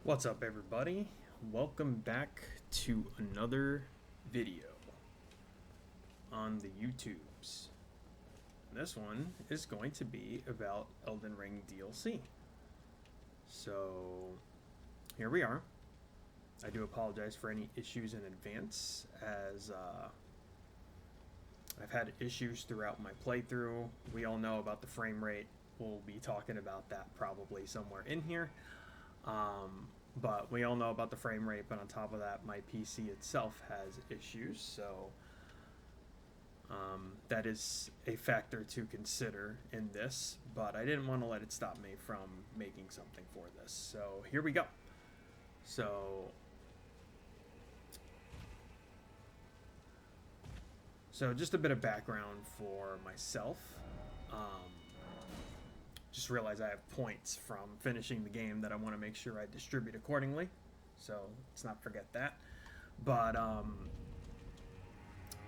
What's up, everybody? Welcome back to another video on the YouTubes. This one is going to be about Elden Ring DLC. So here we are. I do apologize for any issues in advance, as I've had issues throughout my playthrough. We all know about the frame rate. We'll be talking about that probably somewhere in here. But we all know about the frame rate, but on top of that, my PC itself has issues, so that is a factor to consider in this, but I didn't want to let it stop me from making something for this. So here we go. So just a bit of background for myself. Just realized I have points from finishing the game that I want to make sure I distribute accordingly, so let's not forget that. But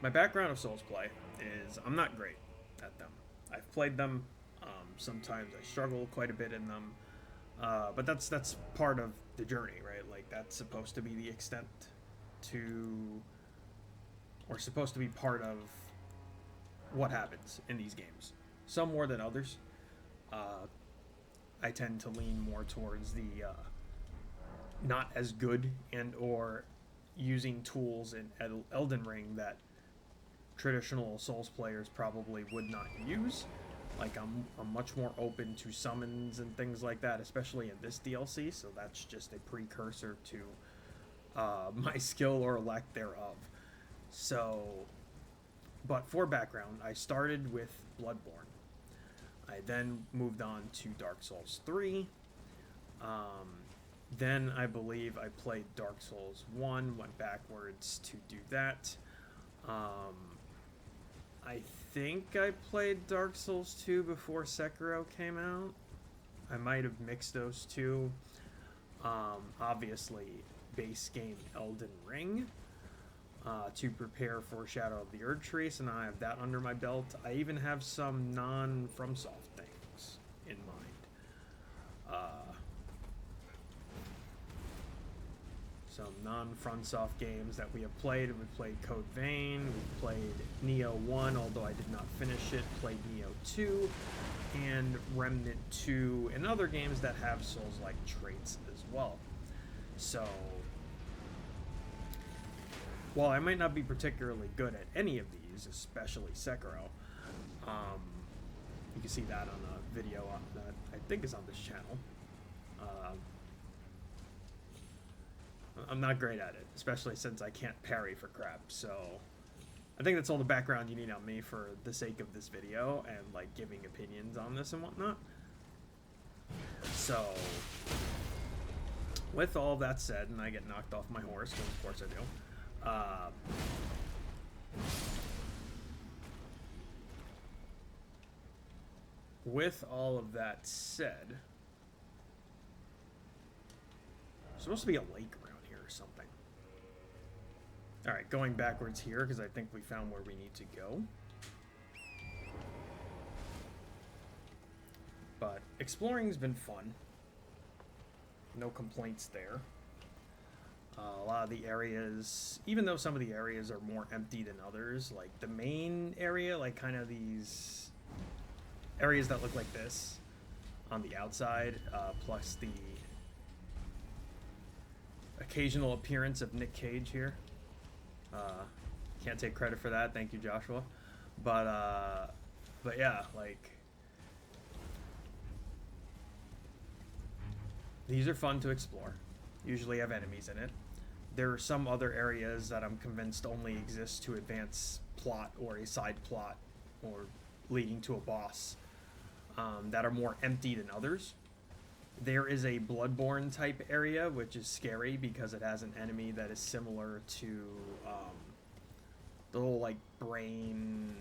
my background of Souls play is I'm not great at them. I've played them. Sometimes I struggle quite a bit in them, but that's part of the journey, right? Like, that's supposed to be the extent to, or supposed to be part of what happens in these games. Some more than others. I tend to lean more towards the not as good and or using tools in Elden Ring that traditional Souls players probably would not use. Like, I'm much more open to summons and things like that, especially in this DLC, so that's just a precursor to my skill or lack thereof. So, but for background, I started with Bloodborne. I then moved on to Dark Souls 3. Then I believe I played Dark Souls 1, went backwards to do that. I think I played Dark Souls 2 before Sekiro came out. I might have mixed those two. Obviously, base game Elden Ring to prepare for Shadow of the Erdtree, so now I have that under my belt. I even have some non-FromSoft things in mind. Some non-FromSoft games that we have played. We played Code Vein, we played Neo 1, although I did not finish it, played Neo 2, and Remnant 2, and other games that have Souls-like traits as well. So, while I might not be particularly good at any of these, especially Sekiro, you can see that on a video that I think is on this channel. I'm not great at it, especially since I can't parry for crap, so I think that's all the background you need on me for the sake of this video and, like, giving opinions on this and whatnot. So, with all that said, and I get knocked off my horse, because of course I do, with all of that said, there's supposed to be a lake around here or something. Alright, going backwards here, because I think we found where we need to go. But exploring's been fun. No complaints there. A lot of the areas, even though some of the areas are more empty than others, like the main area, like kind of these areas that look like this on the outside, plus the occasional appearance of Nick Cage here. Can't take credit for that, thank you, Joshua. But yeah, like, these are fun to explore. Usually have enemies in it. There are some other areas that I'm convinced only exist to advance plot or a side plot or leading to a boss, that are more empty than others. There is a Bloodborne type area, which is scary because it has an enemy that is similar to the little, like, brain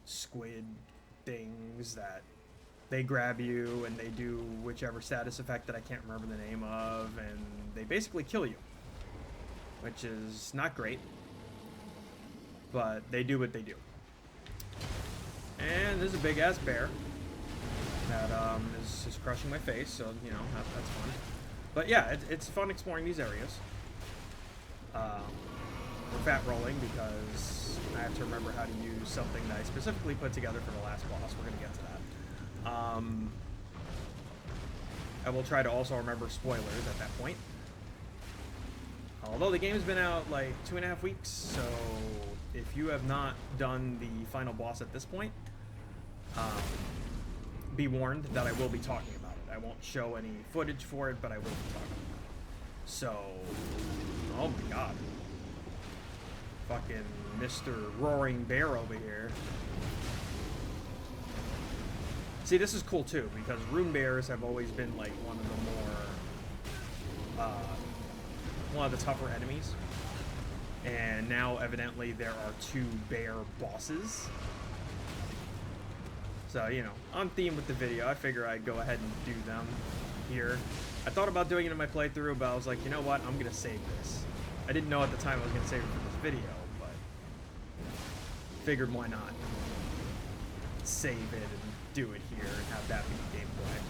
squid things that they grab you and they do whichever status effect that I can't remember the name of, and they basically kill you, which is not great, but they do what they do. And there's a big ass bear that is crushing my face, so, you know, that's fun. But yeah, it's fun exploring these areas. We're fat rolling because I have to remember how to use something that I specifically put together for the last boss. We're going to get to that. I will try to also remember spoilers at that point. Although the game's been out like 2.5 weeks, so if you have not done the final boss at this point, be warned that I will be talking about it. I won't show any footage for it, but I will be talking about it. So, oh my god. Fucking Mr. Roaring Bear over here. See, this is cool too, because rune bears have always been like one of the tougher enemies. And now evidently there are 2 bear bosses. So, you know, on theme with the video, I figure I'd go ahead and do them here. I thought about doing it in my playthrough, but I was like, you know what, I'm gonna save this. I didn't know at the time I was gonna save it for this video, but figured why not save it and do it here and have that be the gameplay.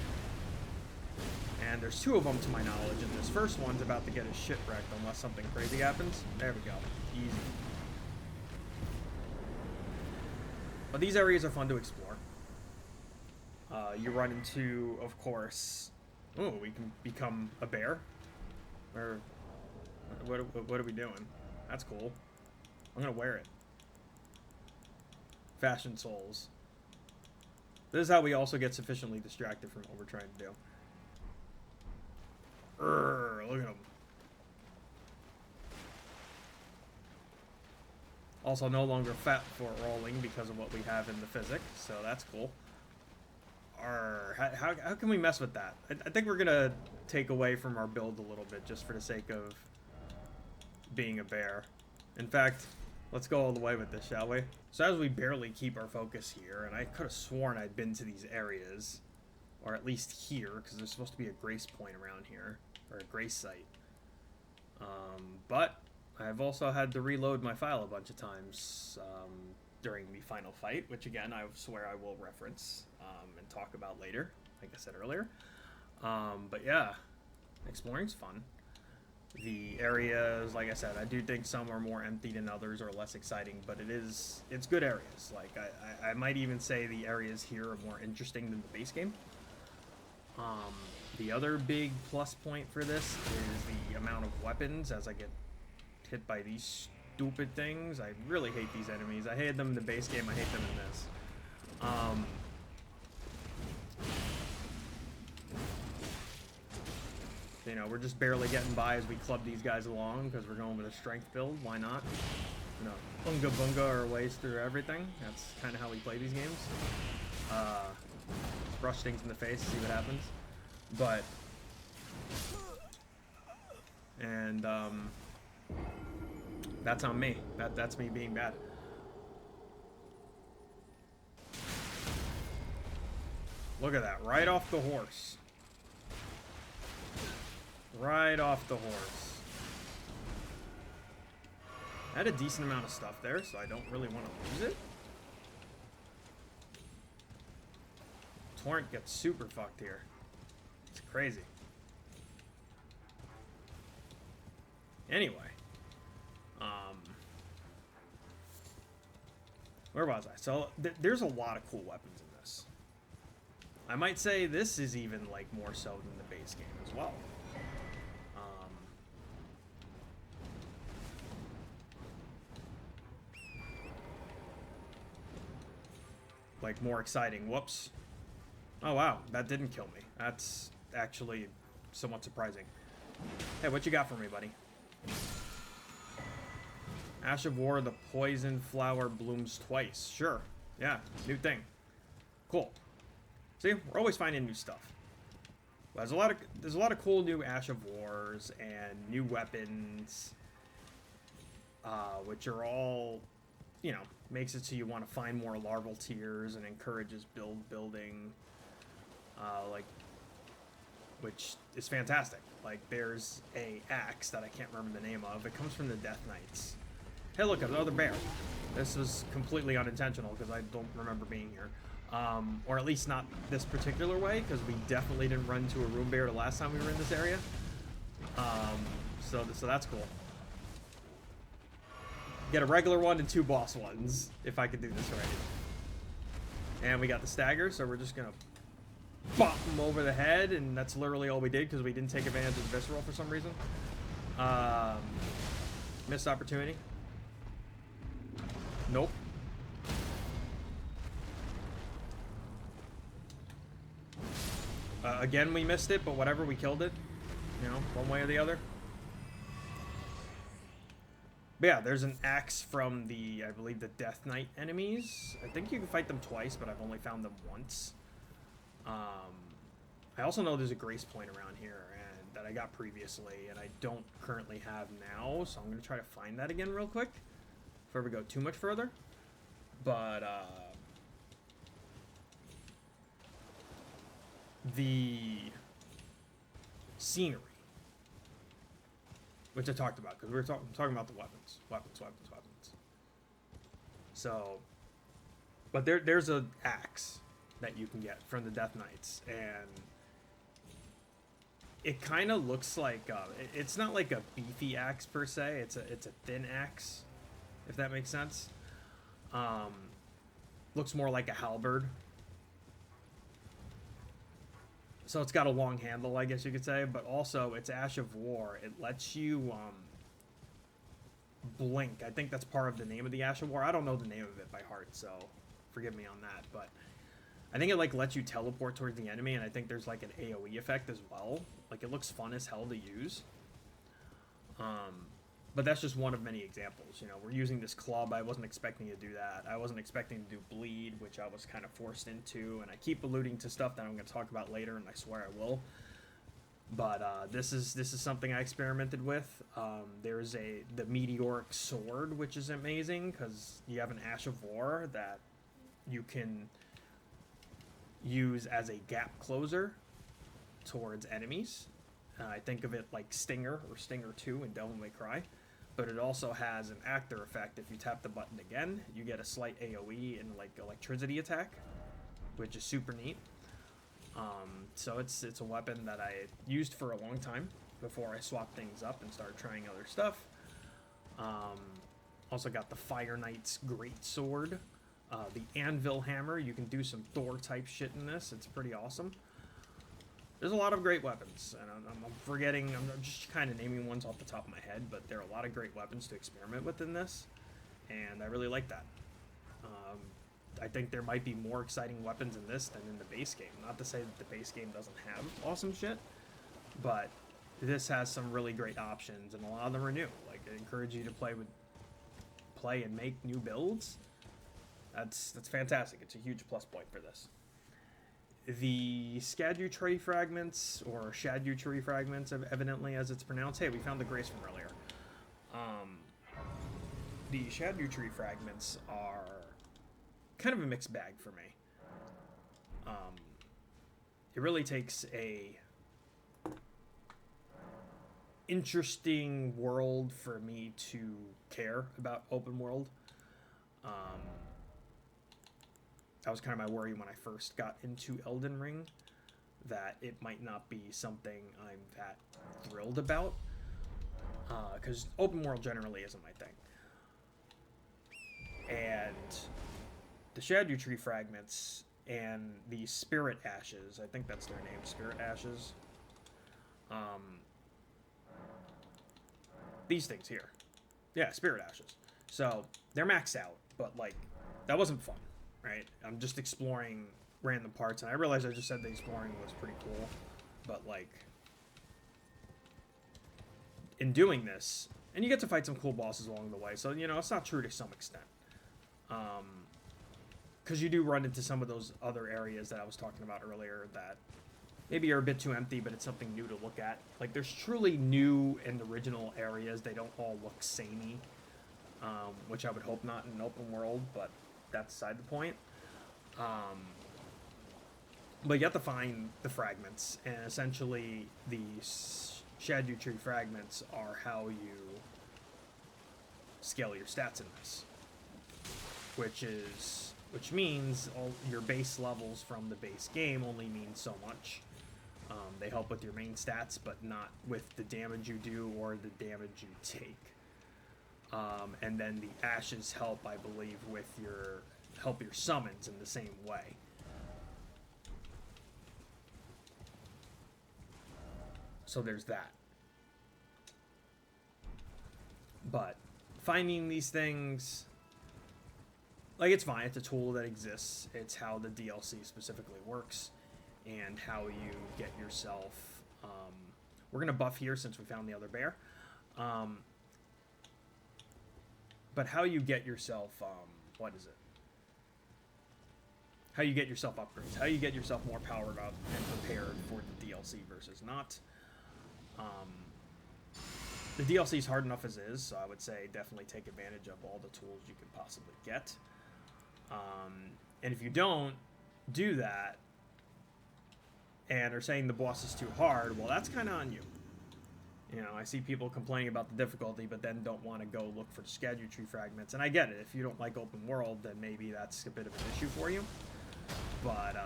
And there's 2 of them to my knowledge, and this first one's about to get his shit wrecked unless something crazy happens. There we go. Easy. But these areas are fun to explore. You run into, of course... Oh, we can become a bear? Or... What are we doing? That's cool. I'm gonna wear it. Fashion souls. This is how we also get sufficiently distracted from what we're trying to do. Look at him. Also no longer fat for rolling because of what we have in the physics, so that's cool. How can we mess with that? I think we're gonna take away from our build a little bit just for the sake of being a bear. In fact, let's go all the way with this, shall we? So as we barely keep our focus here, and I could have sworn I'd been to these areas, or at least here, because there's supposed to be a grace point around here, or a grace site. But I've also had to reload my file a bunch of times during the final fight, which again, I swear I will reference and talk about later, like I said earlier. But yeah, exploring's fun. The areas, like I said, I do think some are more empty than others or less exciting, but it's good areas. Like, I might even say the areas here are more interesting than the base game. The other big plus point for this is the amount of weapons as I get hit by these stupid things. I really hate these enemies. I hated them in the base game, I hate them in this. You know, we're just barely getting by as we club these guys along because we're going with a strength build. Why not? You know, bunga bunga our ways through everything. That's kind of how we play these games. Brush things in the face, see what happens. But, and that's on me. That's me being bad. Look at that, right off the horse. Right off the horse. I had a decent amount of stuff there, so I don't really want to lose it. Torrent gets super fucked here. It's crazy. Anyway. Where was I? So, there's a lot of cool weapons in this. I might say this is even, like, more so than the base game as well. Like, more exciting. Whoops. Oh, wow. That didn't kill me. That's actually somewhat surprising. Hey, what you got for me, buddy? Ash of War, the poison flower blooms twice. Sure. Yeah, new thing. Cool. See, we're always finding new stuff. Well, there's a lot of cool new Ash of Wars and new weapons, which are all, you know, makes it so you want to find more larval tiers and encourages building, like, which is fantastic. Like, there's a axe that I can't remember the name of. It comes from the Death Knights. Hey, look, another bear. This was completely unintentional because I don't remember being here. Or at least not this particular way, because we definitely didn't run to a rune bear the last time we were in this area. So that's cool. Get a regular one and 2 boss ones, if I could do this right. And we got the stagger, so we're just gonna bop them over the head, and that's literally all we did because we didn't take advantage of the visceral for some reason. Missed opportunity. Nope. Again, we missed it, but whatever, we killed it. You know, one way or the other. But yeah, there's an axe from the, I believe, the Death Knight enemies. I think you can fight them twice, but I've only found them once. I also know there's a grace point around here and that I got previously, and I don't currently have now, so I'm going to try to find that again real quick before we go too much further. But, the scenery, which I talked about, because we were talking about the weapons. So, but there's a axe that you can get from the Death Knights, and it kind of looks like, it's not like a beefy axe per se, it's a thin axe, if that makes sense. Looks more like a halberd. So it's got a long handle, I guess you could say, but also it's Ash of War. It lets you blink. I think that's part of the name of the Ash of War. I don't know the name of it by heart, so forgive me on that. But I think it like lets you teleport towards the enemy, and I think there's like an AoE effect as well. Like it looks fun as hell to use. But that's just one of many examples. You know, we're using this club. I wasn't expecting to do that. I wasn't expecting to do bleed, which I was kind of forced into. And I keep alluding to stuff that I'm going to talk about later, and I swear I will. But this is something I experimented with. There's the meteoric sword, which is amazing because you have an Ash of War that you can use as a gap closer towards enemies. I think of it like Stinger or Stinger 2 in Devil May Cry. But it also has an actor effect. If you tap the button again, you get a slight AoE and like electricity attack, which is super neat. So it's a weapon that I used for a long time before I swapped things up and started trying other stuff. Also got the Fire Knight's Great Sword, the Anvil Hammer. You can do some Thor type shit in this. It's pretty awesome. There's a lot of great weapons, and I'm forgetting, I'm just kind of naming ones off the top of my head, but there are a lot of great weapons to experiment with in this, and I really like that. I think there might be more exciting weapons in this than in the base game. Not to say that the base game doesn't have awesome shit, but this has some really great options, and a lot of them are new. Like, I encourage you to play and make new builds. That's fantastic. It's a huge plus point for this. The Erdtree fragments, or Erdtree fragments, evidently as it's pronounced. Hey, we found the grace from earlier. The Erdtree fragments are kind of a mixed bag for me. It really takes a interesting world for me to care about open world. That was kind of my worry when I first got into Elden Ring, that it might not be something I'm that thrilled about, because open world generally isn't my thing. And the Erdtree fragments and the Spirit Ashes, I think that's their name, Spirit Ashes, these things here. Yeah, Spirit Ashes. So, they're maxed out, but, like, that wasn't fun. Right, I'm just exploring random parts, and I realized I just said the exploring was pretty cool, but like, in doing this, and you get to fight some cool bosses along the way, so you know it's not true to some extent, because you do run into some of those other areas that I was talking about earlier that maybe are a bit too empty, but it's something new to look at. Like, there's truly new and original areas. They don't all look samey, which I would hope not in an open world, but that's beside the point. But you have to find the fragments, and essentially the Erdtree fragments are how you scale your stats in this, which means all your base levels from the base game only mean so much. They help with your main stats, but not with the damage you do or the damage you take. And then the ashes help, I believe, with your summons in the same way. So there's that. But finding these things, like, it's fine. It's a tool that exists. It's how the DLC specifically works and how you get yourself... we're going to buff here since we found the other bear. But how you get yourself... what is it? How you get yourself upgrades. How you get yourself more powered up and prepared for the DLC versus not. The DLC is hard enough as is, so I would say definitely take advantage of all the tools you could possibly get. And if you don't do that, and are saying the boss is too hard, well, that's kind of on you. You know, I see people complaining about the difficulty, but then don't want to go look for Erdtree fragments. And I get it. If you don't like open world, then maybe that's a bit of an issue for you. But,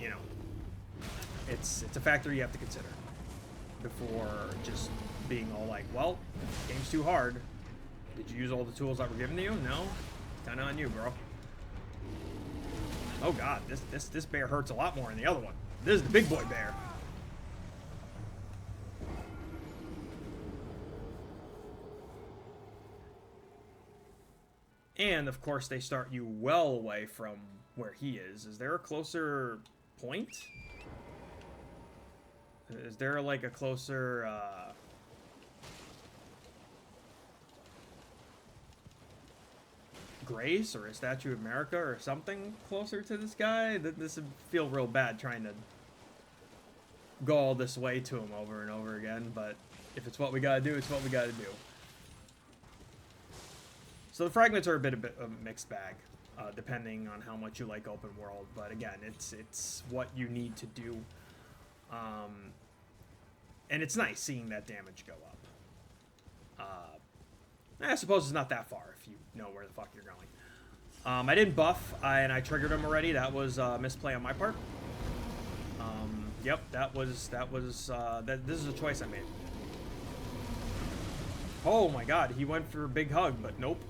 you know, it's a factor you have to consider before just being all like, well, game's too hard. Did you use all the tools that were given to you? No? Kind of on you, bro. Oh god, this bear hurts a lot more than the other one. This is the big boy bear. And, of course, they start you well away from where he is. Is there a closer point? Is there, like, a closer, Grace or a Statue of America or something closer to this guy? This would feel real bad trying to go all this way to him over and over again, but if it's what we gotta do, it's what we gotta do. So the fragments are a bit of a mixed bag, depending on how much you like open world, but again, it's what you need to do. And it's nice seeing that damage go up. I suppose it's not that far if you know where the fuck you're going. I didn't buff, and I triggered him already. That was a misplay on my part. Yep, this is a choice I made. Oh my god, he went for a big hug, but nope.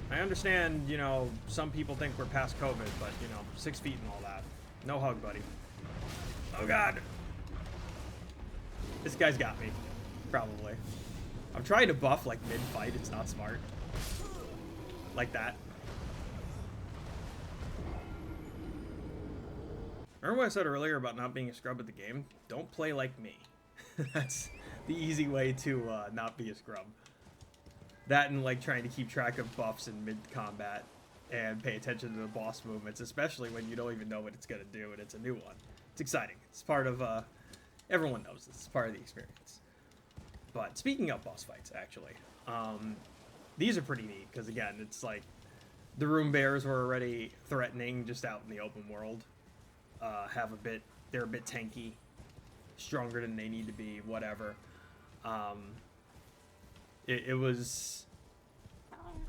I understand, you know, some people think we're past COVID, but, you know, 6 feet and all that. No hug, buddy. Oh god! This guy's got me. Probably. I'm trying to buff, like, mid-fight. It's not smart. Like that. Remember what I said earlier about not being a scrub at the game? Don't play like me. That's the easy way to not be a scrub. That and, like, trying to keep track of buffs in mid-combat and pay attention to the boss movements, especially when you don't even know what it's going to do and it's a new one. It's exciting. It's part of... everyone knows this. It's part of the experience. But speaking of boss fights, actually, these are pretty neat because, again, it's like the room bears were already threatening just out in the open world. They're a bit tanky, stronger than they need to be, whatever. It was,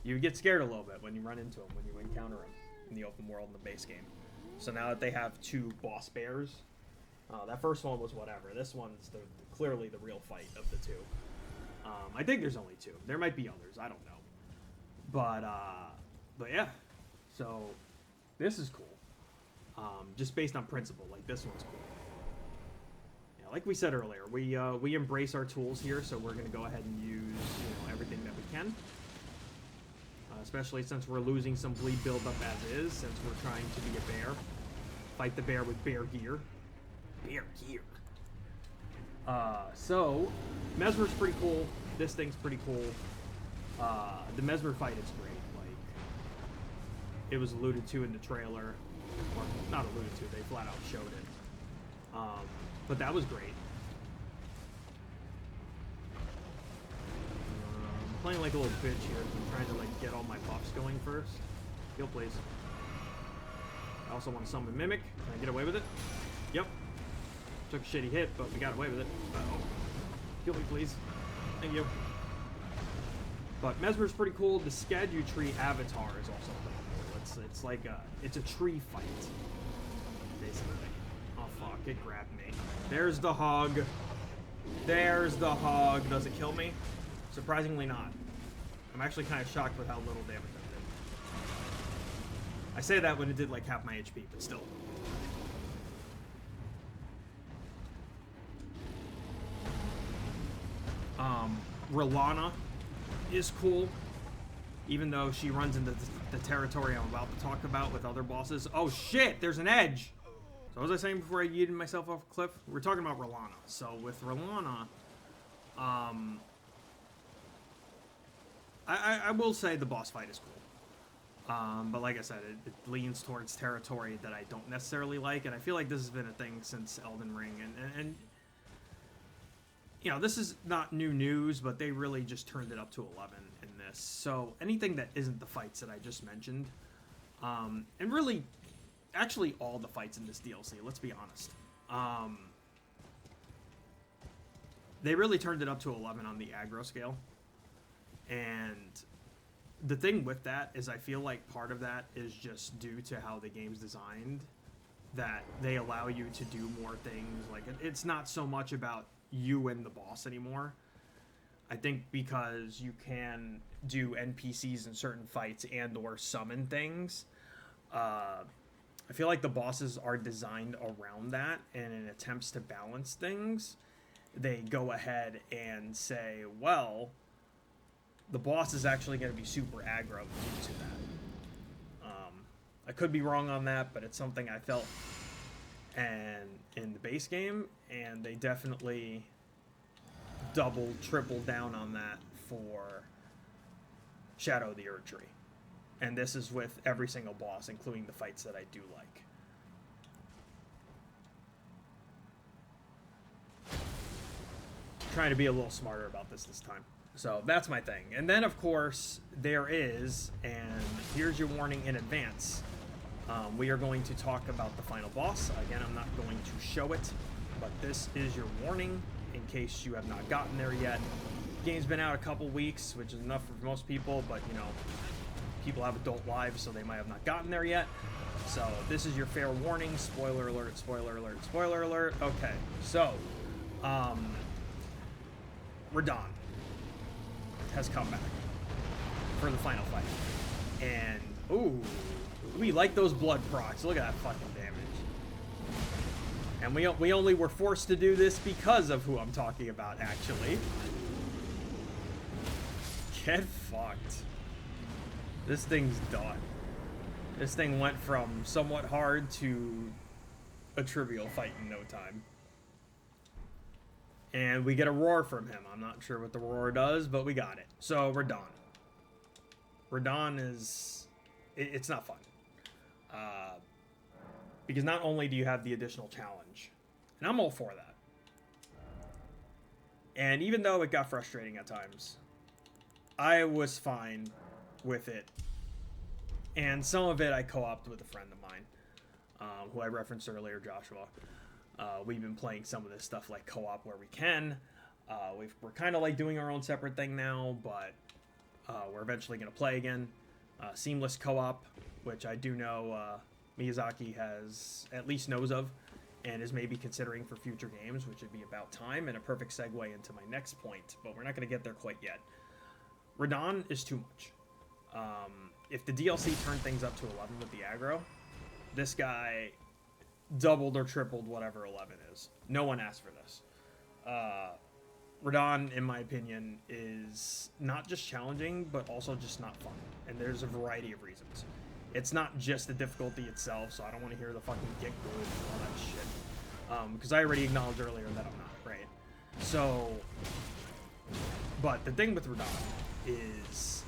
you get scared a little bit when you run into them, when you encounter them in the open world in the base game. So now that they have 2 boss bears, that first one was whatever. This one's clearly the real fight of the 2. I think there's only 2. There might be others. I don't know. But yeah. So this is cool. Just based on principle, like this one's cool. Yeah, like we said earlier, we embrace our tools here, so we're gonna go ahead and use, you know, everything that we can. Especially since we're losing some bleed buildup as is, since we're trying to be a bear. Fight the bear with bear gear. Bear gear. So, Mesmer's pretty cool. This thing's pretty cool. The Mesmer fight is great. Like, it was alluded to in the trailer. Or, not alluded to, they flat out showed it. But that was great. I'm playing like a little bitch here. I'm trying to, like, get all my buffs going first. Heal, please. I also want to summon Mimic. Can I get away with it? Yep. Took a shitty hit, but we got away with it. Uh-oh. Kill me, please. Thank you. But Mesmer's pretty cool. The Erdtree avatar is also pretty cool. It's like it's a tree fight, basically. Oh fuck, it grabbed me. There's the hog. There's the hog. Does it kill me? Surprisingly not. I'm actually kind of shocked with how little damage that did. I say that when it did like half my HP, but still. Rolana is cool, even though she runs into the territory I'm about to talk about with other bosses. Oh shit, there's an edge! So what was I saying before I yeeted myself off a cliff? We're talking about Rolana. So with Rolana, I will say the boss fight is cool. But like I said, it leans towards territory that I don't necessarily like, and I feel like this has been a thing since Elden Ring, and you know, this is not new news, but they really just turned it up to 11 in this. So anything that isn't the fights that I just mentioned, and really, actually all the fights in this DLC, let's be honest, they really turned it up to 11 on the aggro scale. And the thing with that is I feel like part of that is just due to how the game's designed, that they allow you to do more things. Like, it's not so much about you and the boss anymore. I think because you can do NPCs in certain fights and or summon things, I feel like the bosses are designed around that, and in attempts to balance things, they go ahead and say, well, the boss is actually going to be super aggro due to that. I could be wrong on that, but it's something I felt and in the base game, and they definitely double, triple down on that for Shadow of the Erdtree. And this is with every single boss, including the fights that I do like. Trying to be a little smarter about this time. So that's my thing. And then, of course, there is, and here's your warning in advance, we are going to talk about the final boss. Again, I'm not going to show it, but this is your warning in case you have not gotten there yet. The game's been out a couple weeks, which is enough for most people, but, you know, people have adult lives, so they might have not gotten there yet. So this is your fair warning. Spoiler alert, spoiler alert, spoiler alert. Okay, so, Radahn has come back for the final fight. And, ooh, we like those blood procs. Look at that fucking damage. And we only were forced to do this because of who I'm talking about, actually. Get fucked. This thing's done. This thing went from somewhat hard to a trivial fight in no time. And we get a roar from him. I'm not sure what the roar does, but we got it. So, Radahn. Radahn is... It's not fun. Because not only do you have the additional challenge, and I'm all for that. And even though it got frustrating at times, I was fine with it. And some of it I co-opted with a friend of mine, who I referenced earlier, Joshua. We've been playing some of this stuff like co-op where we can. We're kind of like doing our own separate thing now, but we're eventually going to play again. Seamless co-op, which I do know Miyazaki has at least knows of and is maybe considering for future games, which would be about time and a perfect segue into my next point, but we're not going to get there quite yet. Radahn is too much. If the DLC turned things up to 11 with the aggro, this guy doubled or tripled whatever 11 is. No one asked for this. Radahn, in my opinion, is not just challenging, but also just not fun. And there's a variety of reasons. It's not just the difficulty itself, so I don't want to hear the fucking get good and all that shit. Because I already acknowledged earlier that I'm not, right? So, but the thing with Radahn is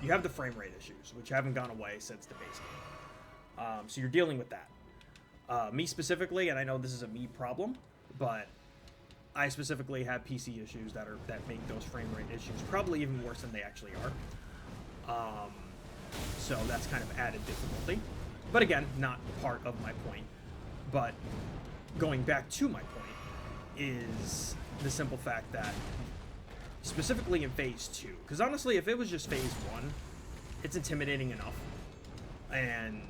you have the frame rate issues, which haven't gone away since the base game. So you're dealing with that. Me specifically, and I know this is a me problem, but I specifically have PC issues that make those frame rate issues probably even worse than they actually are. So that's kind of added difficulty. But again, not part of my point. But going back to my point is the simple fact that specifically in Phase 2, because honestly, if it was just Phase 1, it's intimidating enough. and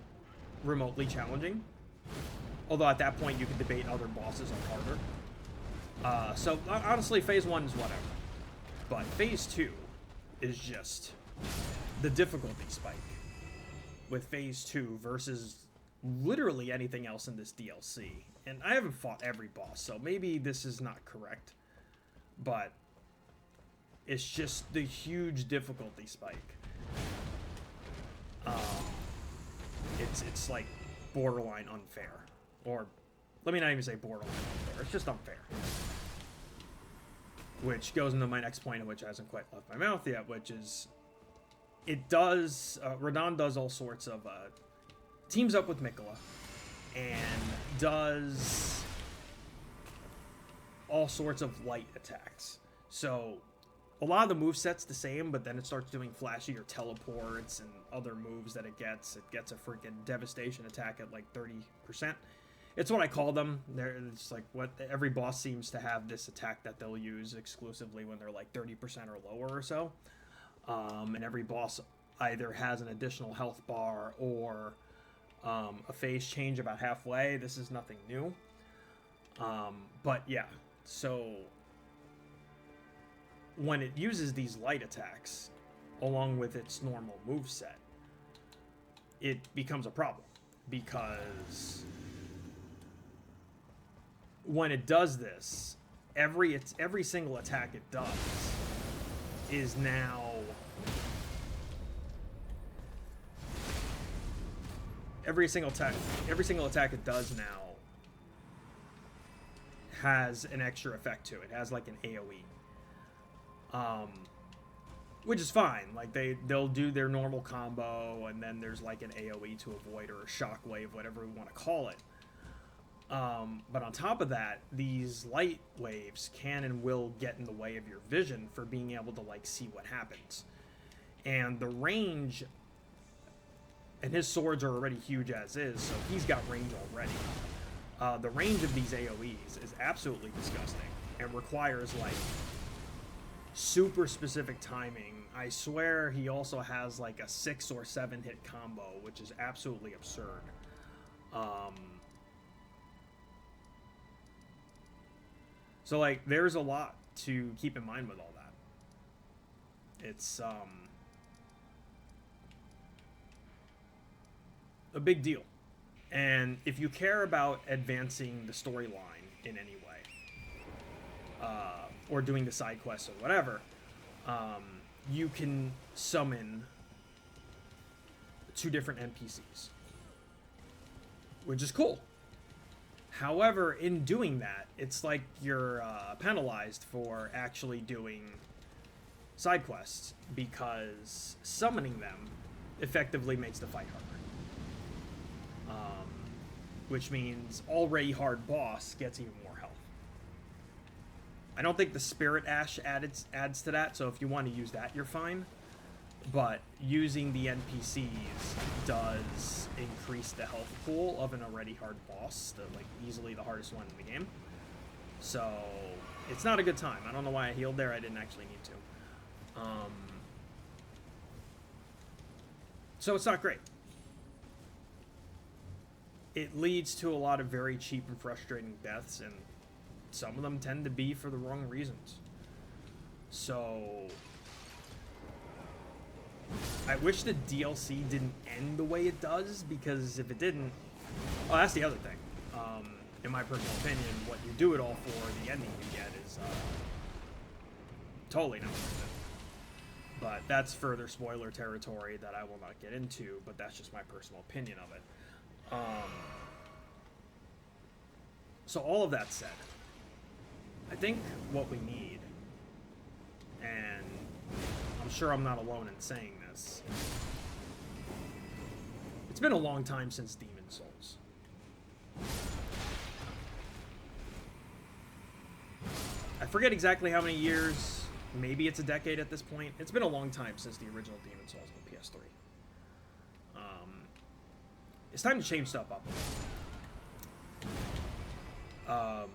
remotely challenging. Although at that point you could debate other bosses are harder. So honestly, phase 1 is whatever. But phase 2 is just the difficulty spike with phase 2 versus literally anything else in this DLC. And I haven't fought every boss, so maybe this is not correct. But it's just the huge difficulty spike. It's like borderline unfair. Or, let me not even say borderline unfair. It's just unfair. Which goes into my next point, which hasn't quite left my mouth yet, which is... It does... Radahn does all sorts of... teams up with Miquella. And does... all sorts of light attacks. So... a lot of the moveset's the same, but then it starts doing flashier teleports and other moves that it gets. It gets a freaking devastation attack at like 30%. It's what I call them. It's like what every boss seems to have this attack that they'll use exclusively when they're like 30% or lower or so. And every boss either has an additional health bar or a phase change about halfway. This is nothing new. But yeah, so... when it uses these light attacks, along with its normal moveset, it becomes a problem. Because when it does this, every single attack it does is now... Every single attack it does now has an extra effect to it. It has like an AoE. Which is fine. Like they'll do their normal combo, and then there's like an AoE to avoid, or a shockwave, whatever we want to call it. But on top of that, these light waves can and will get in the way of your vision for being able to like see what happens. And the range, and his swords are already huge as is, so he's got range already. The range of these AoEs is absolutely disgusting and requires like super specific timing. I swear he also has like a 6 or 7 hit combo, which is absolutely absurd. So like there's a lot to keep in mind with all that. It's a big deal. And if you care about advancing the storyline in any way, or doing the side quests or whatever, you can summon 2 different NPCs, which is cool. However, in doing that, it's like you're penalized for actually doing side quests, because summoning them effectively makes the fight harder. Which means already hard boss gets even more health. I don't think the Spirit Ash adds to that, so if you want to use that, you're fine. But using the NPCs does increase the health pool of an already hard boss, like easily the hardest one in the game. So it's not a good time. I don't know why I healed there. I didn't actually need to. So it's not great. It leads to a lot of very cheap and frustrating deaths, and some of them tend to be for the wrong reasons. So I wish the DLC didn't end the way it does, because if it didn't... Oh, that's the other thing. In my personal opinion, what you do it all for, the ending you get, is totally not worth it. But that's further spoiler territory that I will not get into, but that's just my personal opinion of it. So all of that said, I think what we need, and I'm sure I'm not alone in saying this, it's been a long time since Demon Souls. I forget exactly how many years, maybe it's a decade at this point. It's been a long time since the original Demon Souls on PS3. It's time to change stuff up. I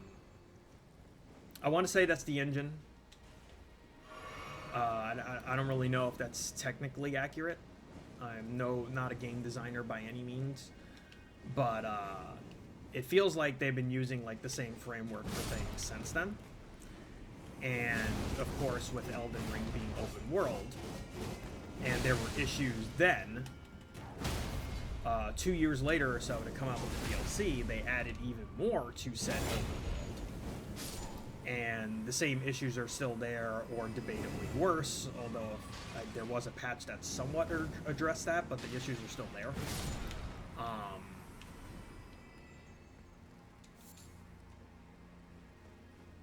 want to say that's the engine. I don't really know if that's technically accurate. I'm not a game designer by any means, but it feels like they've been using like the same framework for things since then. And of course, with Elden Ring being open world, and there were issues then, 2 years later or so to come out with the DLC, they added even more to said open world. And the same issues are still there, or debatably worse, although there was a patch that somewhat addressed that, but the issues are still there.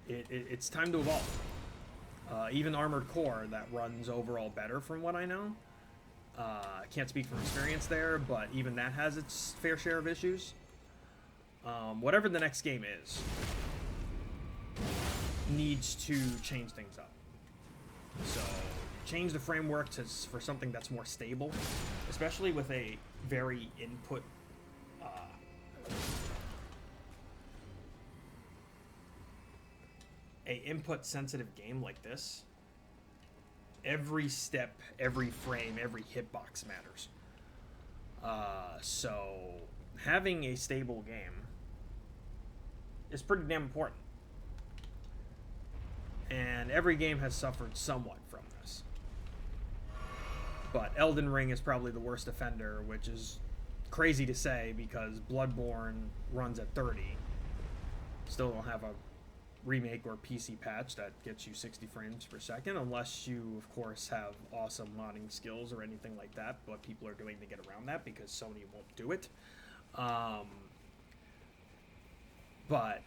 It's time to evolve. Even Armored Core, that runs overall better from what I know. I can't speak from experience there, but even that has its fair share of issues. Whatever the next game is, needs to change things up. So, change the framework for something that's more stable, especially with a very input sensitive game like this. Every step, every frame, every hitbox matters. So having a stable game is pretty damn important. And every game has suffered somewhat from this. But Elden Ring is probably the worst offender, which is crazy to say because Bloodborne runs at 30. Still don't have a remake or PC patch that gets you 60 frames per second, unless you, of course, have awesome modding skills or anything like that, what people are doing to get around that because Sony won't do it. But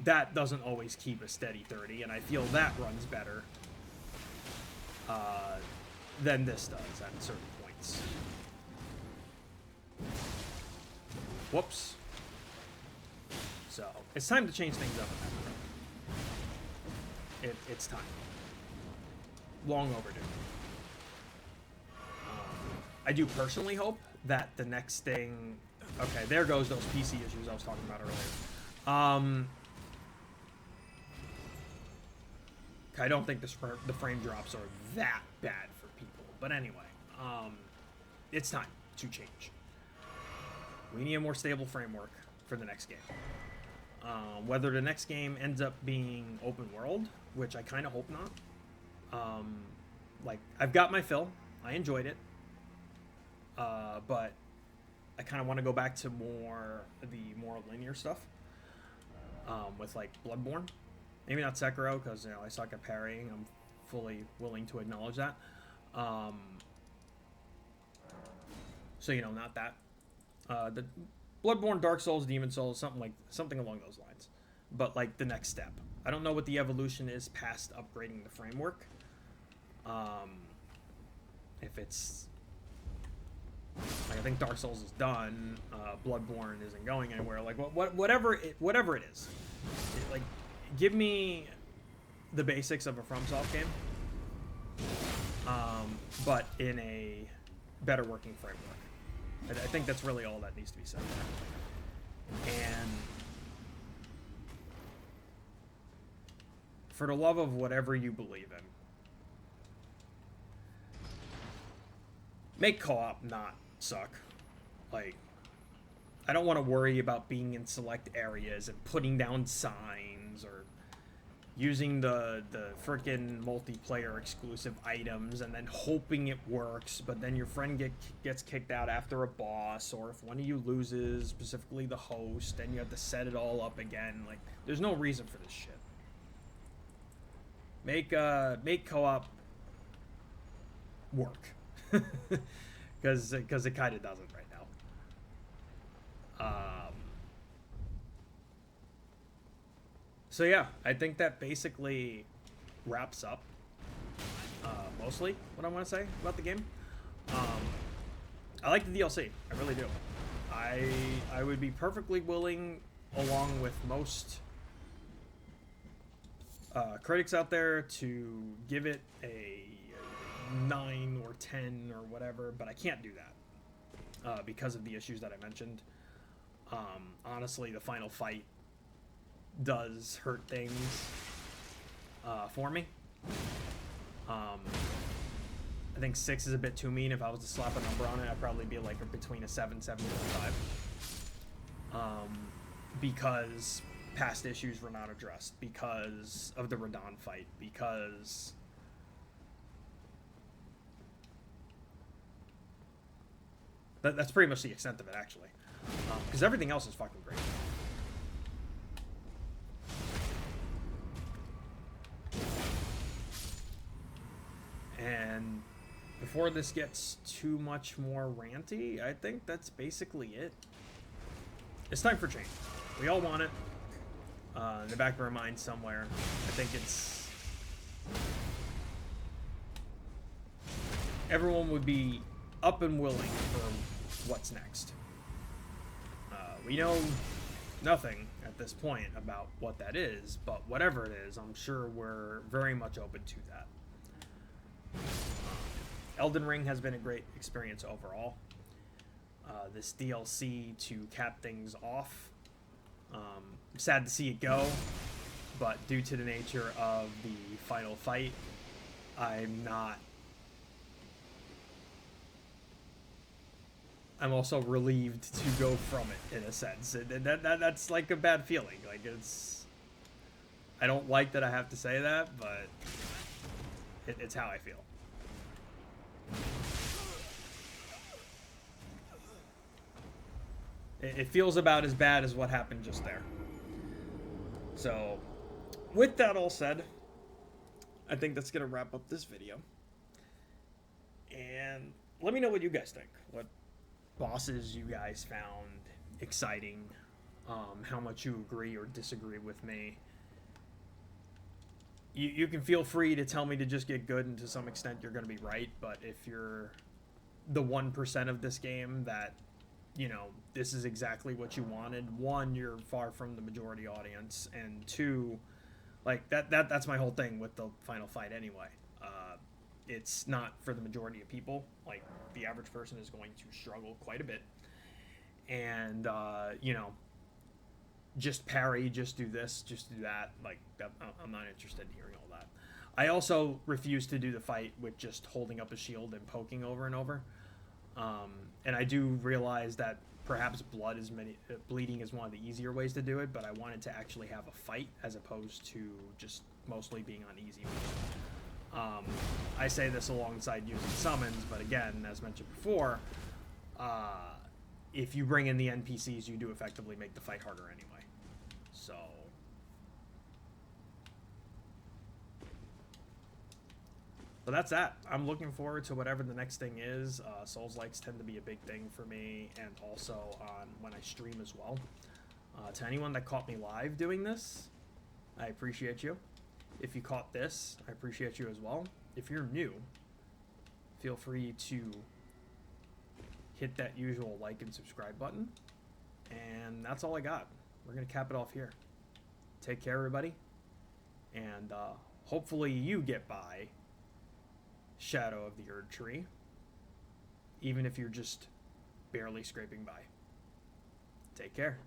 that doesn't always keep a steady 30, and I feel that runs better than this does at certain points. Whoops. So, it's time to change things up in that. It's time. Long overdue. I do personally hope that the next thing... Okay, there goes those PC issues I was talking about earlier. I don't think the frame drops are that bad for people. But anyway, it's time to change. We need a more stable framework for the next game. Whether the next game ends up being open world, which I kind of hope not. Like, I've got my fill. I enjoyed it. But I kind of want to go back to the more linear stuff. With, like, Bloodborne. Maybe not Sekiro, because, I suck at parrying. I'm fully willing to acknowledge that. So, not that. The Bloodborne, Dark Souls, Demon Souls, something along those lines. But, like, the next step. I don't know what the evolution is past upgrading the framework. If it's... Like, I think Dark Souls is done. Bloodborne isn't going anywhere. Like, whatever it is. Like, give me the basics of a FromSoft game. But in a better working framework. I think that's really all that needs to be said. And for the love of whatever you believe in, make co-op not suck. Like, I don't want to worry about being in select areas and putting down signs or using the frickin' multiplayer exclusive items and then hoping it works, but then your friend gets kicked out after a boss, or if one of you loses, specifically the host, then you have to set it all up again. Like, there's no reason for this shit. Make co-op work. Because it kind of doesn't right now. So yeah, I think that basically wraps up mostly what I want to say about the game. I like the DLC. I really do. I would be perfectly willing, along with most critics out there, to give it a 9 or 10 or whatever, but I can't do that because of the issues that I mentioned. Honestly, the final fight does hurt things for me. I think 6 is a bit too mean. If I was to slap a number on it, I'd probably be like between a 7, 7.5. Because past issues were not addressed, because of the Radon fight, because that's pretty much the extent of it, actually. Because everything else is fucking great. And before this gets too much more ranty, I think that's basically it. It's time for change. We all want it. In the back of our mind somewhere, I think it's... everyone would be up and willing for what's next. We know nothing at this point about what that is, but whatever it is, I'm sure we're very much open to that. Elden Ring has been a great experience overall. This DLC to cap things off. Sad to see it go, but due to the nature of the final fight, I'm also relieved to go from it, in a sense. That's like a bad feeling. Like, I don't like that I have to say that, but it's how I feel. It feels about as bad as what happened just there. So, with that all said, I think that's going to wrap up this video. And let me know what you guys think. What bosses you guys found exciting. How much you agree or disagree with me. You can feel free to tell me to just get good, and to some extent you're going to be right. But if you're the 1% of this game that, you know, this is exactly what you wanted, one, you're far from the majority audience, and two, like, that's my whole thing with the final fight anyway. It's not for the majority of people. Like, the average person is going to struggle quite a bit. And, you know, just parry, just do this, just do that. Like, I'm not interested in hearing all that. I also refuse to do the fight with just holding up a shield and poking over and over. And I do realize that perhaps bleeding is one of the easier ways to do it, but I wanted to actually have a fight as opposed to just mostly being on easy mode. I say this alongside using summons, but again, as mentioned before, if you bring in the NPCs, you do effectively make the fight harder anyway. So... but that's that. I'm looking forward to whatever the next thing is. Souls-likes tend to be a big thing for me, and also on when I stream as well. To anyone that caught me live doing this, I appreciate you. If you caught this, I appreciate you as well. If you're new, feel free to hit that usual like and subscribe button. And that's all I got. We're going to cap it off here. Take care, everybody. And hopefully you get by Shadow of the Erdtree, even if you're just barely scraping by. Take care.